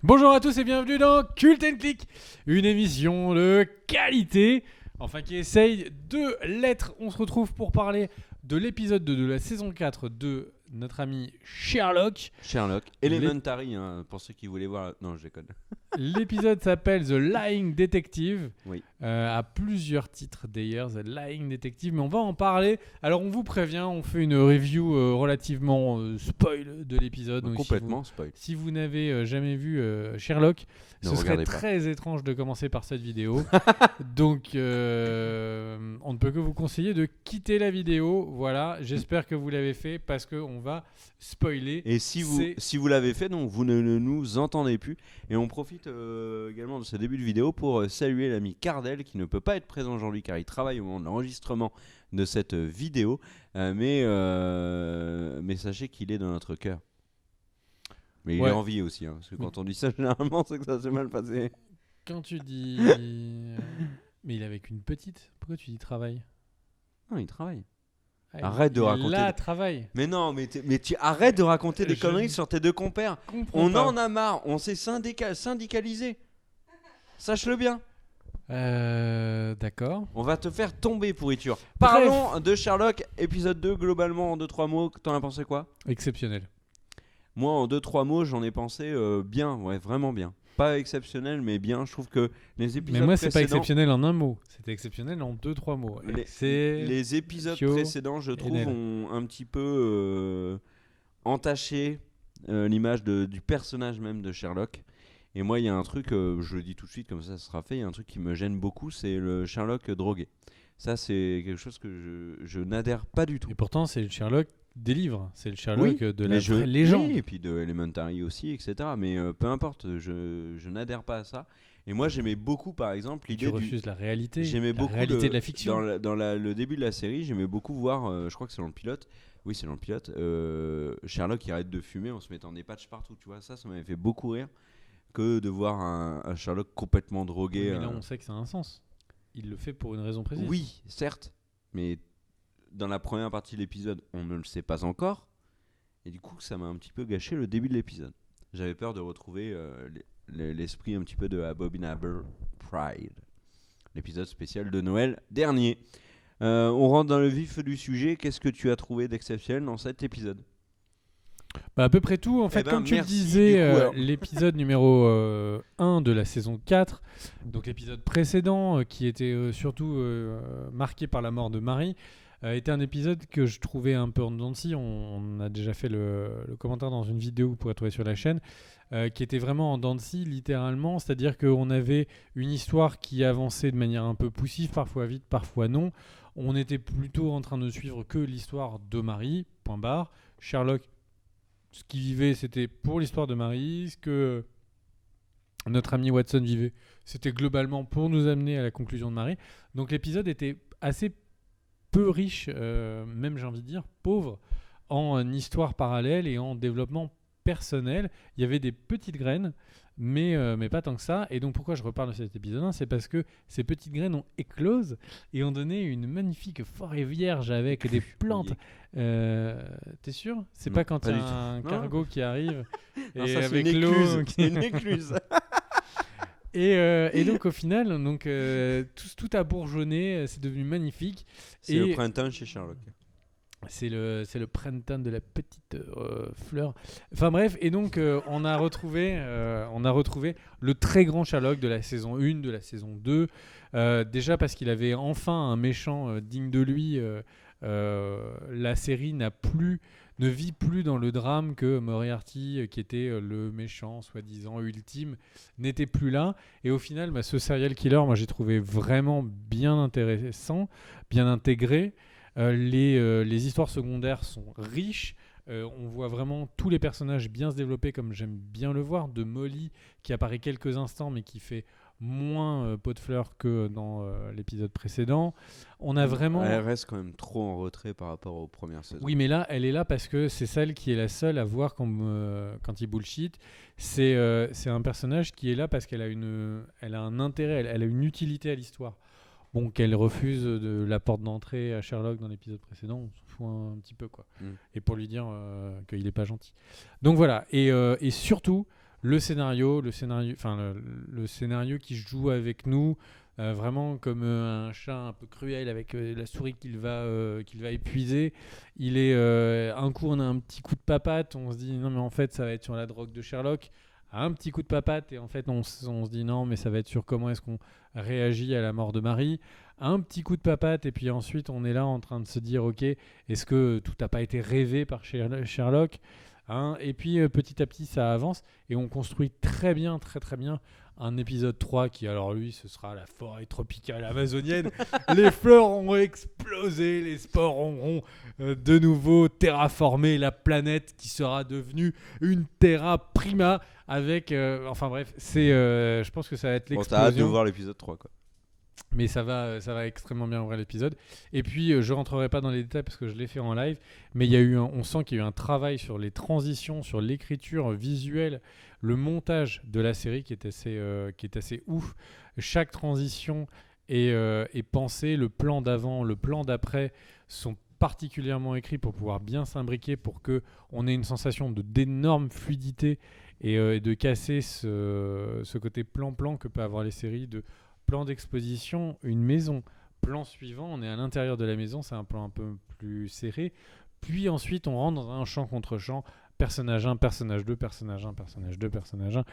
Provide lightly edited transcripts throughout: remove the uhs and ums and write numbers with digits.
Bonjour à tous et bienvenue dans Cult & Click, une émission de qualité, enfin qui essaye de l'être. On se retrouve pour parler de l'épisode 2 de la saison 4 de notre ami Sherlock. Elementary, pour ceux qui voulaient voir... Non, je déconne. L'épisode s'appelle The Lying Detective, Oui. à plusieurs titres d'ailleurs, The Lying Detective, mais on va en parler. Alors on vous prévient, on fait une review relativement spoil de l'épisode. Donc, Complètement spoil. Si vous n'avez jamais vu Sherlock, ce serait regardez pas. très étrange de commencer par cette vidéo. Donc on ne peut que vous conseiller de quitter la vidéo. Voilà, j'espère que vous l'avez fait parce qu'on va spoiler. Et si vous l'avez fait, donc vous ne nous entendez plus. Et on profite également de ce début de vidéo pour saluer l'ami Cardel qui ne peut pas être présent aujourd'hui car il travaille au moment de l'enregistrement de cette vidéo. Mais sachez qu'il est dans notre cœur. Mais il est en vie aussi, parce que quand on dit ça, généralement, c'est que ça s'est mal passé. Quand tu dis... Mais il est avec une petite. Pourquoi tu dis travail? Non, il travaille. Ah, Arrête de raconter. Là, travail. Mais non, mais tu arrêtes de raconter des conneries sur tes deux compères. On en a marre, on s'est syndicalisé. Sache-le bien. D'accord. On va te faire tomber, pourriture. Bref. Parlons de Sherlock, épisode 2, globalement, en 2-3 mots. T'en as pensé quoi? Exceptionnel. Moi, en 2-3 mots, j'en ai pensé bien, ouais, vraiment bien. Pas exceptionnel, mais bien. Je trouve que les épisodes Mais moi, c'est pas précédents... exceptionnel en un mot. C'était exceptionnel en 2-3 mots. Les épisodes précédents, je trouve, Nel. ont un petit peu entaché l'image du personnage même de Sherlock. Et moi, il y a un truc, je le dis tout de suite, comme ça sera fait, il y a un truc qui me gêne beaucoup, c'est le Sherlock drogué. Ça, c'est quelque chose que je n'adhère pas du tout. Et pourtant, c'est le Sherlock des livres. C'est le Sherlock de la mais vraie légende. Oui, et puis de Elementary aussi, etc. Mais peu importe, je n'adhère pas à ça. Et moi, j'aimais beaucoup, par exemple, l'idée Tu refuses la réalité. J'aimais la beaucoup réalité de la fiction. Dans le début de la série, j'aimais beaucoup voir, je crois que c'est dans le pilote, oui c'est dans le pilote, Sherlock qui arrête de fumer en se mettant des patchs partout, tu vois, ça m'avait fait beaucoup rire que de voir un Sherlock complètement drogué. Mais là, on sait que ça a un sens. Il le fait pour une raison précise. Oui, certes, mais dans la première partie de l'épisode, on ne le sait pas encore, et du coup ça m'a un petit peu gâché le début de l'épisode. J'avais peur de retrouver l'esprit un petit peu de Abominable Pride. L'épisode spécial de Noël dernier. On rentre dans le vif du sujet. Qu'est-ce que tu as trouvé d'exceptionnel dans cet épisode? À peu près tout. En fait, comme tu le disais, l'épisode numéro 1 de la saison 4, donc l'épisode précédent, qui était surtout marqué par la mort de Marie, était un épisode que je trouvais un peu en dents de scie. On a déjà fait le commentaire dans une vidéo que vous pourrez trouver sur la chaîne, qui était vraiment en dents de scie, littéralement. C'est-à-dire qu'on avait une histoire qui avançait de manière un peu poussive, parfois vite, parfois non. On était plutôt en train de suivre que l'histoire de Marie, point barre. Sherlock, ce qu'il vivait, c'était pour l'histoire de Marie. Ce que notre ami Watson vivait, c'était globalement pour nous amener à la conclusion de Marie. Donc l'épisode était assez peu riche, même j'ai envie de dire pauvre, en histoire parallèle et en développement personnel. Il y avait des petites graines, mais pas tant que ça. Et donc pourquoi je reparle de cet épisode 1, c'est parce que ces petites graines ont éclose et ont donné une magnifique forêt vierge avec des plantes. T'es sûr? C'est Non, pas quand pas il y du a tout. un Non. cargo qui arrive et Non, ça, c'est avec une l'eau. écluse. C'est une écluse. Et donc au final, tout a bourgeonné, c'est devenu magnifique. C'est le printemps chez Sherlock. C'est le printemps de la petite fleur. Enfin bref, et donc on a retrouvé le très grand Sherlock de la saison 1, de la saison 2. Déjà parce qu'il avait enfin un méchant digne de lui. La série ne vit plus dans le drame que Moriarty, qui était le méchant soi-disant ultime, n'était plus là. Et au final, ce serial killer, moi j'ai trouvé vraiment bien intéressant, bien intégré. Les histoires secondaires sont riches. On voit vraiment tous les personnages bien se développer comme j'aime bien le voir. De Molly qui apparaît quelques instants mais qui fait moins pot de fleurs que dans l'épisode précédent. On a vraiment... Elle reste quand même trop en retrait par rapport aux premières saisons. Oui, mais là, elle est là parce que c'est celle qui est la seule à voir quand il bullshit. C'est un personnage qui est là parce qu'elle a un intérêt, elle a une utilité à l'histoire. Bon, qu'elle refuse de la porte d'entrée à Sherlock dans l'épisode précédent, on s'en fout un petit peu, quoi. Et pour lui dire qu'il n'est pas gentil. Donc voilà, et surtout, le scénario qui joue avec nous, vraiment comme un chat un peu cruel avec la souris qu'il va épuiser. Il est un coup on a un petit coup de papate, on se dit non mais en fait ça va être sur la drogue de Sherlock. Un petit coup de papate et en fait on se dit non mais ça va être sur comment est-ce qu'on réagit à la mort de Marie. Un petit coup de papate et puis ensuite on est là en train de se dire ok, est-ce que tout n'a pas été rêvé par Sherlock, hein? Et puis petit à petit ça avance et on construit très bien un épisode 3 qui alors lui ce sera la forêt tropicale amazonienne. Les fleurs ont explosé, les spores auront de nouveau terraformé la planète qui sera devenue une terra prima avec enfin bref c'est je pense que ça va être l'explosion. T'as hâte de voir l'épisode 3 quoi. Mais ça va extrêmement bien ouvrir l'épisode. Et puis, je rentrerai pas dans les détails parce que je l'ai fait en live, mais on sent qu'il y a eu un travail sur les transitions, sur l'écriture visuelle, le montage de la série qui est assez ouf. Chaque transition est pensée, le plan d'avant, le plan d'après sont particulièrement écrits pour pouvoir bien s'imbriquer, pour qu'on ait une sensation d'énorme fluidité et de casser ce côté plan-plan que peut avoir les séries de plan d'exposition, une maison. Plan suivant, on est à l'intérieur de la maison, c'est un plan un peu plus serré. Puis ensuite, on rentre dans un champ contre champ, personnage 1, personnage 2, personnage 1, personnage 2, personnage 1,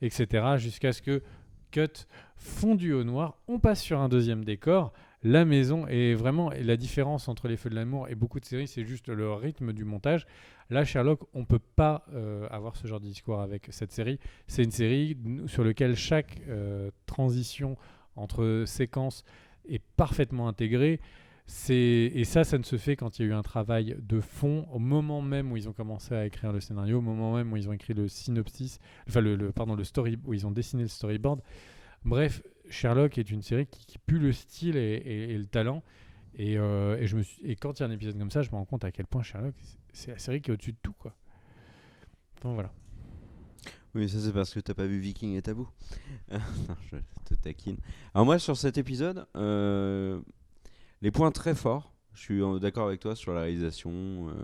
etc. Jusqu'à ce que, cut, fondu au noir, on passe sur un deuxième décor. La maison est vraiment... Et la différence entre Les Feux de l'amour et beaucoup de séries, c'est juste le rythme du montage. Là, Sherlock, on ne peut pas avoir ce genre de discours avec cette série. C'est une série sur laquelle chaque transition entre séquences est parfaitement intégrée. Et ça ne se fait quand il y a eu un travail de fond au moment même où ils ont commencé à écrire le scénario, au moment même où ils ont écrit le synopsis, enfin le story, où ils ont dessiné le storyboard. Bref, Sherlock est une série qui pue le style et le talent. Et quand il y a un épisode comme ça, je me rends compte à quel point Sherlock, c'est la série qui est au-dessus de tout, quoi. Enfin, voilà. Oui, ça c'est parce que t'as pas vu Viking et Tabou. Non, je te taquine. Alors moi sur cet épisode, les points très forts, je suis d'accord avec toi sur la réalisation,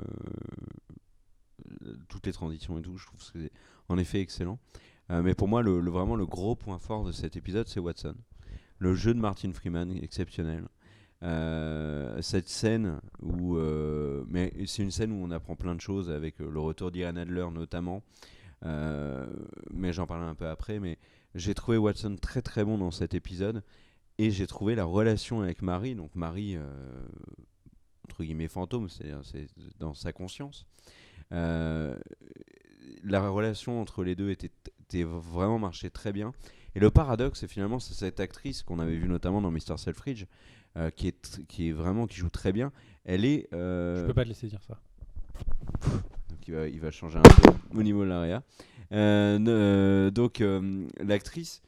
toutes les transitions et tout, je trouve que c'est en effet excellent. Mais pour moi, vraiment le gros point fort de cet épisode, c'est Watson. Le jeu de Martin Freeman, exceptionnel. Cette scène où... mais c'est une scène où on apprend plein de choses avec le retour d'Irene Adler notamment. Mais j'en parlerai un peu après. Mais j'ai trouvé Watson très très bon dans cet épisode. Et j'ai trouvé la relation avec Marie. Donc Marie, entre guillemets fantôme, c'est dans sa conscience. La relation entre les deux était vraiment marché très bien. Et le paradoxe, c'est finalement cette actrice qu'on avait vue notamment dans Mr. Selfridge, qui joue très bien. Elle est. Je peux pas te laisser dire ça. Donc il va changer un peu au niveau de l'AREA. Donc l'actrice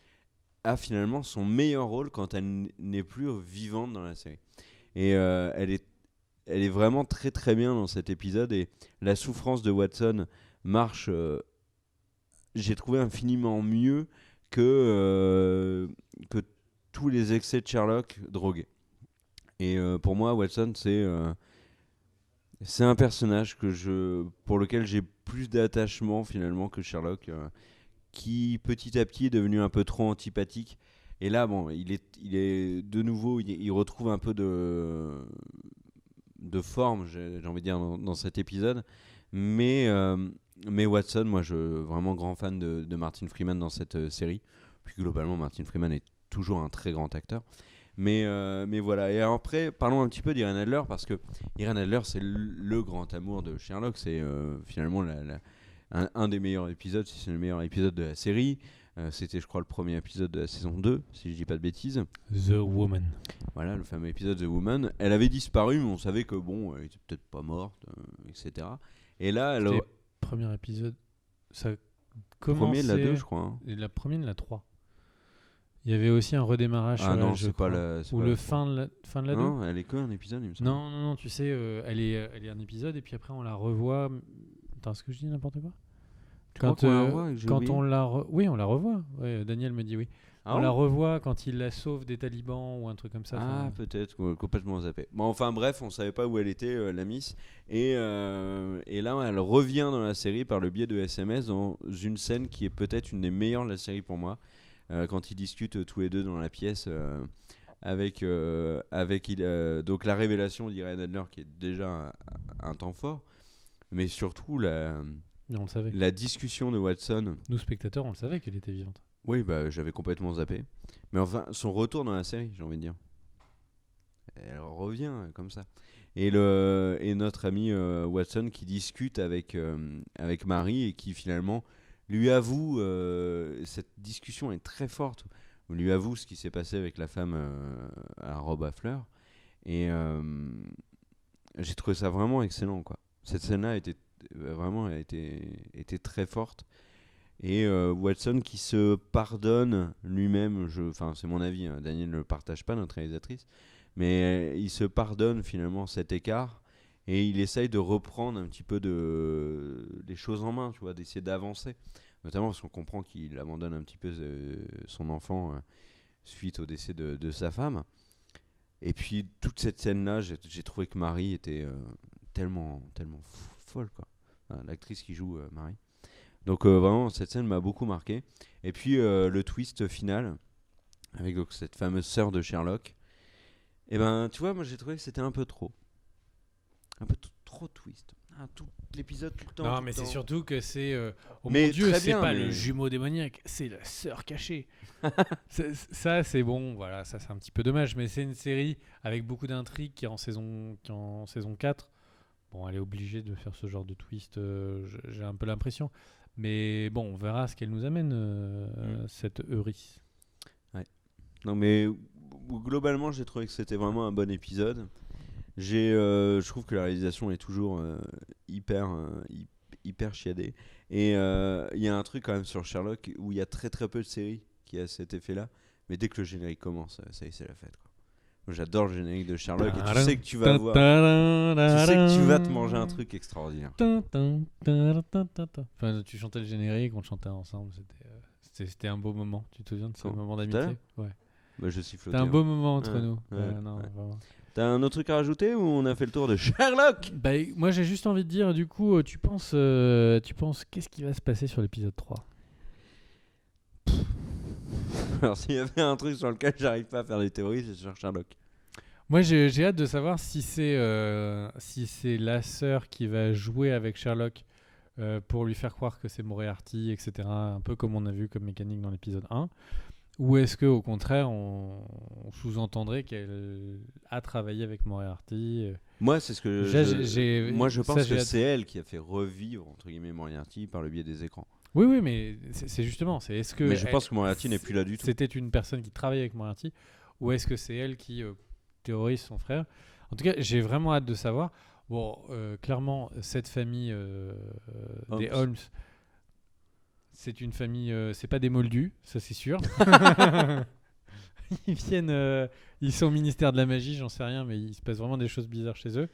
a finalement son meilleur rôle quand elle n'est plus vivante dans la série. Et elle est vraiment très très bien dans cet épisode. Et la souffrance de Watson marche, j'ai trouvé infiniment mieux que tous les excès de Sherlock drogué. Et pour moi, Watson, c'est un personnage pour lequel j'ai plus d'attachement finalement que Sherlock, qui petit à petit est devenu un peu trop antipathique. Et là, bon, il est de nouveau, il retrouve un peu de forme, j'ai envie de dire, dans cet épisode. Mais Watson, moi, vraiment grand fan de Martin Freeman dans cette série. Puis globalement, Martin Freeman est toujours un très grand acteur. Mais voilà. Et après, parlons un petit peu d'Irene Adler, parce que Irene Adler, c'est le grand amour de Sherlock. C'est finalement un des meilleurs épisodes, si c'est le meilleur épisode de la série. C'était, je crois, le premier épisode de la saison 2, si je dis pas de bêtises. The Woman. Voilà, le fameux épisode The Woman. Elle avait disparu, mais on savait que, bon, elle était peut-être pas morte, etc. Et là, c'était le premier épisode. Ça commençait... Premier de la 2, je crois. Hein. La première de la 3. Il y avait aussi un redémarrage sur non, elle, je c'est crois. pas la... Ou le fin de la 2. Non, elle est qu'un épisode, il me semble. Non, tu sais, elle est un épisode, et puis après, on la revoit... Attends, est-ce que je dis n'importe quoi ? Quand on la revoit, Oui, on la revoit. Ouais, Daniel me dit oui. On la revoit quand il la sauve des talibans ou un truc comme ça. Ah, peut-être, complètement zappé. Bon, enfin bref, on savait pas où elle était, la Miss. Et là, elle revient dans la série par le biais de SMS dans une scène qui est peut-être une des meilleures de la série pour moi. Quand ils discutent tous les deux dans la pièce avec donc la révélation d'Irene Adler qui est déjà un temps fort. Mais surtout, on le savait. La discussion de Watson. Nous, spectateurs, on le savait qu'elle était vivante. Oui, j'avais complètement zappé. Mais enfin, son retour dans la série, j'ai envie de dire. Elle revient comme ça. Et notre ami Watson qui discute avec Marie et qui finalement lui avoue, cette discussion est très forte, on lui avoue ce qui s'est passé avec la femme à la robe à fleurs. Et j'ai trouvé ça vraiment excellent, quoi. Cette scène-là était très forte. Et Watson qui se pardonne lui-même, c'est mon avis, hein, Daniel ne le partage pas, notre réalisatrice, mais il se pardonne finalement cet écart et il essaye de reprendre un petit peu les choses en main, tu vois, d'essayer d'avancer, notamment parce qu'on comprend qu'il abandonne un petit peu son enfant suite au décès de sa femme. Et puis toute cette scène-là, j'ai trouvé que Marie était tellement folle, quoi. Enfin, l'actrice qui joue Marie. Donc vraiment, cette scène m'a beaucoup marqué. Et puis le twist final, avec donc, cette fameuse sœur de Sherlock. Et ben, tu vois, moi j'ai trouvé que c'était un peu trop. Un peu trop twist. Tout l'épisode, tout le temps. Non, mais c'est surtout que c'est... oh mon Dieu, c'est pas le jumeau démoniaque, c'est la sœur cachée. Ça, c'est bon, voilà, ça c'est un petit peu dommage. Mais c'est une série avec beaucoup d'intrigues qui est en saison 4. Bon, elle est obligée de faire ce genre de twist, j'ai un peu l'impression. Mais bon, on verra ce qu'elle nous amène, cette Eurydice. Ouais. Non, mais globalement, j'ai trouvé que c'était vraiment un bon épisode. Je trouve que la réalisation est toujours hyper chiadée. Et il y a un truc quand même sur Sherlock où il y a très très peu de séries qui a cet effet-là. Mais dès que le générique commence, ça y est, c'est la fête, quoi. Moi, j'adore le générique de Sherlock et tu sais que tu vas voir. Tu sais que tu vas te manger un truc extraordinaire. Enfin, tu chantais le générique, on le chantait ensemble. C'était un beau moment. Tu te souviens de ce moment d'amitié? Ouais. Bah, je sifflotais. C'était un beau moment entre nous. Non, t'as un autre truc à rajouter ou on a fait le tour de Sherlock? Bah, moi, j'ai juste envie de dire, du coup, tu penses qu'est-ce qui va se passer sur l'épisode 3? Alors, s'il y avait un truc sur lequel j'arrive pas à faire des théories, c'est sur Sherlock. Moi, j'ai hâte de savoir si c'est la sœur qui va jouer avec Sherlock pour lui faire croire que c'est Moriarty, etc. Un peu comme on a vu comme mécanique dans l'épisode 1. Ou est-ce qu'au contraire, on sous-entendrait qu'elle a travaillé avec Moriarty? Moi, c'est ce que je pense que c'est elle qui a fait revivre entre guillemets Moriarty par le biais des écrans. Oui, mais c'est justement, est-ce que... Mais je pense que Moriarty n'est plus là du tout. C'était une personne qui travaillait avec Moriarty, ou est-ce que c'est elle qui terrorise son frère? En tout cas, j'ai vraiment hâte de savoir. Bon, clairement, cette famille des Holmes, c'est une famille... c'est pas des moldus, ça c'est sûr. Ils viennent... ils sont au ministère de la magie, j'en sais rien, mais il se passe vraiment des choses bizarres chez eux.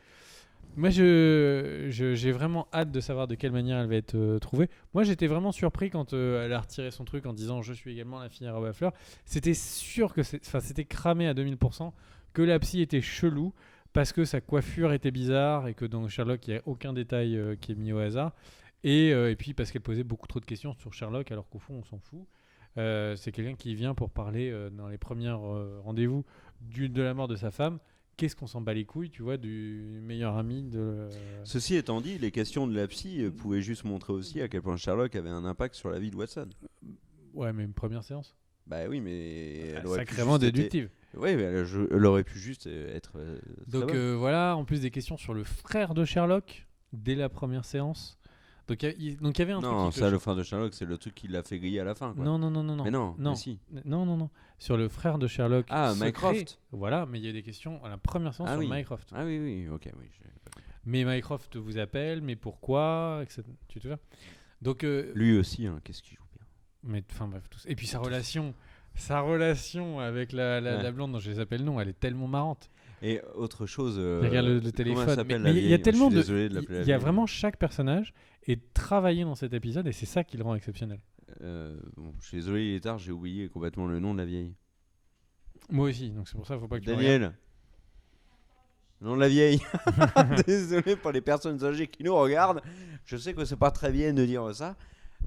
Moi, j'ai vraiment hâte de savoir de quelle manière elle va être trouvée. Moi, j'étais vraiment surpris quand elle a retiré son truc en disant « Je suis également la fille à robe à fleurs ». C'était sûr que c'était cramé à 2000%, que la psy était chelou, parce que sa coiffure était bizarre et que dans Sherlock, il n'y a aucun détail qui est mis au hasard. Et puis parce qu'elle posait beaucoup trop de questions sur Sherlock, alors qu'au fond, on s'en fout. C'est quelqu'un qui vient pour parler dans les premiers rendez-vous de la mort de sa femme. Qu'est-ce qu'on s'en bat les couilles, tu vois, du meilleur ami de... Ceci étant dit, les questions de la psy pouvaient juste montrer aussi à quel point Sherlock avait un impact sur la vie de Watson. Ouais, mais une première séance. Bah oui, mais elle aurait sacrément déductive. Oui, mais elle aurait pu juste être... Donc voilà, en plus des questions sur le frère de Sherlock, dès la première séance. Donc il y avait un truc... Non, ça, le frère de Sherlock, c'est le truc qui l'a fait griller à la fin, quoi. Non. Mais non, mais si. Non. Sur le frère de Sherlock. Ah, Mycroft. Voilà, mais il y a des questions à la première séance sur Mycroft. Ah oui, ok, oui. Mais Mycroft vous appelle, mais pourquoi, etc. Tu te souviens? Donc lui aussi, hein, qu'est-ce qu'il joue bien. Mais enfin bref, tout ça. Et puis sa relation avec la blonde dont je les appelle non, elle est tellement marrante. Et autre chose, regarde le téléphone. Mais il y a tellement de... Il y a vraiment chaque personnage est travaillé dans cet épisode et c'est ça qui le rend exceptionnel. je suis désolé, il est tard, j'ai oublié complètement le nom de la vieille. Moi aussi, donc c'est pour ça, faut pas que tu Daniel. Le nom de la vieille. Désolé pour les personnes âgées qui nous regardent. Je sais que c'est pas très bien de dire ça.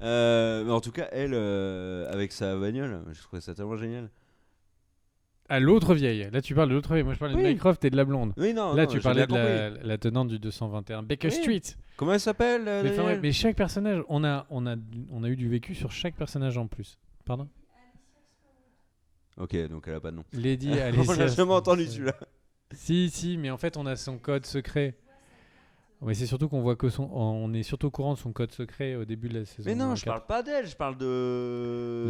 Mais en tout cas, elle, avec sa bagnole, je trouvais ça tellement génial. Ah, l'autre vieille. Là, tu parles de l'autre vieille. Moi, je parlais de Mycroft et de la blonde. Oui, non. Là, non, tu parlais de la tenante du 221. Baker Street. Comment elle s'appelle mais chaque personnage, on a eu du vécu sur chaque personnage en plus. Pardon ? Ok, donc elle a pas de nom. Lady Alicia. On l'a jamais entendu celui-là. Si, mais en fait, on a son code secret. Mais c'est surtout qu'on voit que on est surtout au courant de son code secret au début de la saison. Mais non, je parle pas d'elle, je parle de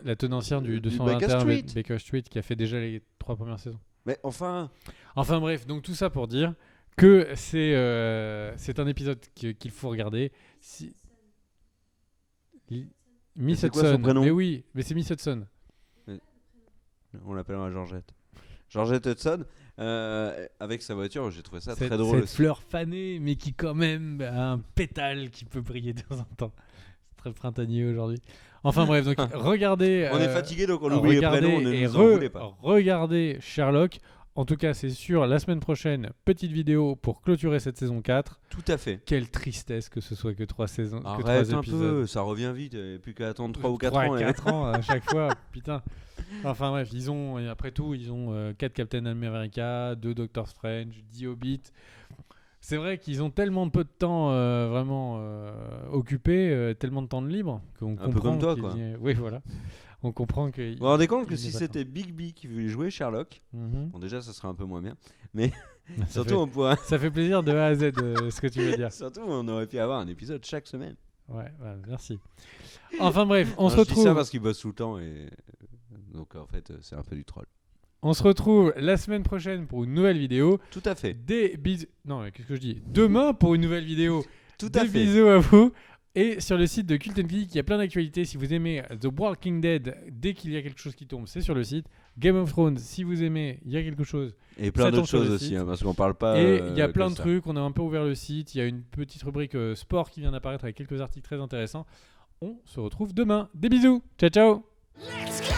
la tenancière du 221 Baker Street qui a fait déjà les 3 premières saisons. Mais enfin bref, donc tout ça pour dire que c'est un épisode qu'il faut regarder. Miss Hudson. Quoi son prénom ? Mais oui, mais c'est Miss Hudson. On l'appelle Georgette. Georgette Hudson. Avec sa voiture, j'ai trouvé ça très drôle. Cette fleur fanée, mais qui quand même a un pétale qui peut briller de temps en temps. C'est très printanier aujourd'hui. Enfin bref, donc regardez. On est fatigué, donc on oublie les prénoms. Regardez Sherlock. En tout cas, c'est sûr, la semaine prochaine, petite vidéo pour clôturer cette saison 4. Tout à fait. Quelle tristesse que ce soit que 3 saisons. Arrête un peu, ça revient vite. Et plus qu'à attendre 3 ou 4 ans. 4 ans à chaque fois, putain. Enfin bref, après tout, ils ont 4 Captain America, 2 Doctor Strange, 10 Hobbit. C'est vrai qu'ils ont tellement peu de temps vraiment occupé, tellement de temps de libre qu'on comprend. Un peu comme toi, quoi. Oui, voilà. On comprend que. Vous vous rendez compte que si c'était Big B qui voulait jouer Sherlock, bon déjà ça serait un peu moins bien, mais surtout on pourrait. Ça fait plaisir de A à Z ce que tu veux dire. Surtout on aurait pu avoir un épisode chaque semaine. Ouais, merci. Enfin bref, on se retrouve. Je dis ça parce qu'il bosse tout le temps et donc en fait c'est un peu du troll. On se retrouve la semaine prochaine pour une nouvelle vidéo. Tout à fait. Des bisous. Non, mais qu'est-ce que je dis ? Demain pour une nouvelle vidéo. Tout à fait. Des bisous à vous. Et sur le site de Cult & Geek, il y a plein d'actualités. Si vous aimez The Walking Dead, dès qu'il y a quelque chose qui tombe, c'est sur le site. Game of Thrones, si vous aimez, il y a quelque chose. Et plein d'autres choses aussi, parce qu'on parle pas. Et il y a plein de trucs. On a un peu ouvert le site. Il y a une petite rubrique sport qui vient d'apparaître avec quelques articles très intéressants. On se retrouve demain. Des bisous. Ciao, ciao. Let's go.